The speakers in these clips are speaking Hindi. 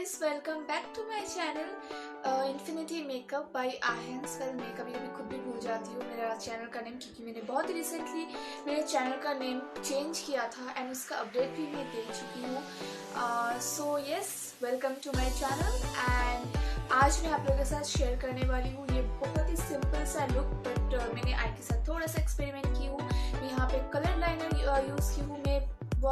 Guys, welcome back to my channel infinity makeup by आहन्स। वेल, मैं कभी कभी खुद भी भूल जाती हूँ मेरा चैनल का नेम, क्योंकि मैंने बहुत रिसेंटली मेरे चैनल का नेम चेंज किया था एंड उसका अपडेट भी मैं दे चुकी हूँ। So yes, welcome to my channel. And आज मैं आप लोगों के साथ शेयर करने वाली हूँ ये बहुत ही सिंपल सा लुक, बट मैंने आई के साथ थोड़ा सा एक्सपेरिमेंट की हूँ। मैं यहाँ पे कलर लाइनर यूज़ की हूँ।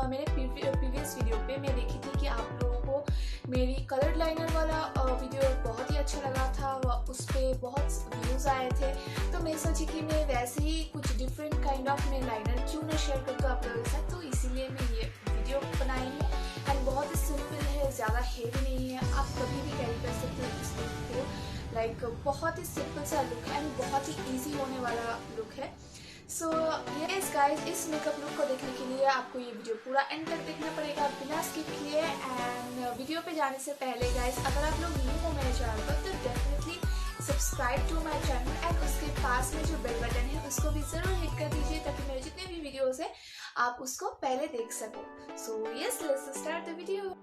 मेरे प्रीवियस वीडियो पे मैं देखी थी कि आप लोगों को मेरी कलर लाइनर वाला वीडियो बहुत ही अच्छा लगा था, उस पर बहुत व्यूज़ आए थे। तो मैं सोची कि मैं वैसे ही कुछ डिफरेंट काइंड ऑफ मैं लाइनर क्यों ना शेयर कर दूँ आप लोगों के साथ। तो इसीलिए मैं ये वीडियो बनाई हूँ एंड बहुत ही सिंपल है, ज़्यादा हेवी नहीं है, आप कभी भी कैरी कर सकते हो इस लुक को। लाइक बहुत ही सिंपल सा लुक है एंड बहुत ही ईजी होने वाला लुक है। सो यस गाइस, इस मेकअप लुक को देखने के लिए आपको ये वीडियो पूरा एंड तक देखना पड़ेगा बिना स्किप किए। एंड वीडियो पे जाने से पहले गाइस, अगर आप लोग न्यू हो मेरे चैनल पर तो definitely subscribe to my channel and उसके पास में जो बेल बटन है उसको भी ज़रूर हिट कर दीजिए, ताकि मेरे जितने भी वीडियोज़ है आप उसको पहले देख सको। So yes, let's start the video.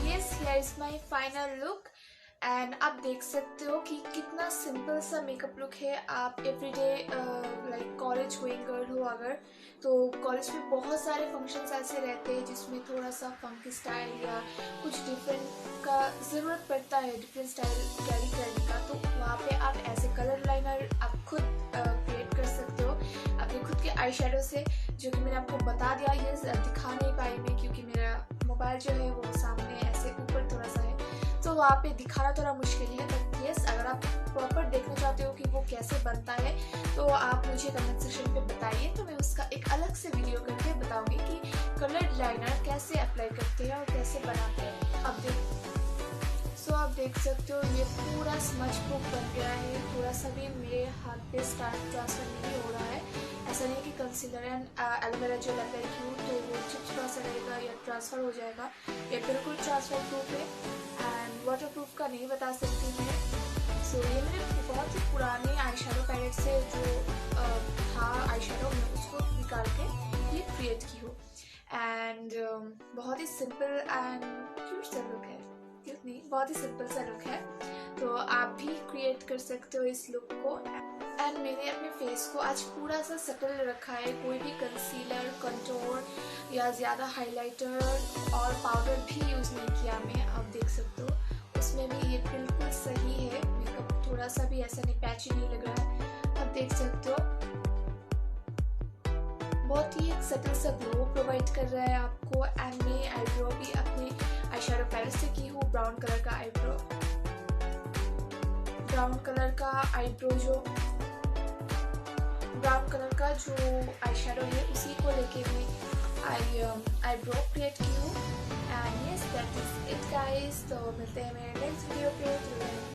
Yes, here is my final look and आप देख सकते हो कि कितना सिंपल सा मेकअप लुक है। आप everyday like college going girl हो अगर, तो कॉलेज में बहुत सारे फंक्शंस ऐसे रहते हैं जिसमें थोड़ा सा फंकी स्टाइल या कुछ डिफरेंट का ज़रूरत पड़ता है, डिफरेंट स्टाइल कैरी करने का। तो वहाँ पे आप ऐसे कलर लाइनर आप खुद क्रिएट कर सकते हो अपने खुद के आई शेडो से, जो कि मैंने आपको बता दिया। ये दिखा नहीं पाई मैं क्योंकि मेरा मोबाइल जो है वो सामने ऐसे ऊपर थोड़ा सा है, तो वहाँ पे दिखाना थोड़ा मुश्किल है। बट यस, अगर आप प्रॉपर देखना चाहते हो कि वो कैसे बनता है तो आप मुझे कमेंट सेक्शन पे बताइए, तो मैं उसका एक अलग से वीडियो करके बताऊंगी कि कलर लाइनर कैसे अप्लाई करते हैं और कैसे बनाते हैं। आप देख सकते हो ये पूरा स्मच प्रूफ बन गया है, थोड़ा सा भी मेरे हाथ पे ट्रांसफर नहीं हो रहा है। ऐसा नहीं कि concealer and aloe vera gel apply किया तो वो चिपचिपा सा रहेगा या ट्रांसफ़र हो जाएगा। ये बिल्कुल ट्रांसफर प्रूफ है एंड वाटर प्रूफ का नहीं बता सकती मैं। सो ये मेरे बहुत ही पुराने आई शेडो पैलेट से जो था आई शेडो में उसको निकाल के ये क्रिएट की हूँ एंड बहुत ही सिंपल एंड क्यूट सा लुक है, क्यूट नहीं, बहुत ही सिंपल सा लुक है। तो आप भी क्रिएट कर सकते हो इस लुक को। एंड मैंने अपने फेस को आज पूरा सा सेटल रखा है, कोई भी कंसीलर, कंटूर या ज़्यादा हाइलाइटर और पाउडर भी यूज़ नहीं किया मैं। आप देख सकते हो उसमें भी ये बिल्कुल सही है, मेकअप थोड़ा सा भी ऐसा नहीं पैची नहीं लग रहा है। आप देख सकते हो बहुत ही एक सटल सा ग्लो प्रोवाइड कर रहा है आपको। एंड मैं आईब्रो भी अपने आई शेडो पैलेट से की हूँ, ब्राउन कलर का आईब्रो, ब्राउन कलर का जो आई शेडो है उसी को लेके मैं आईब्रो क्रिएट की हूँ। And yes, that is it guys. तो मिलते हैं मेरे नेक्स्ट वीडियो पे।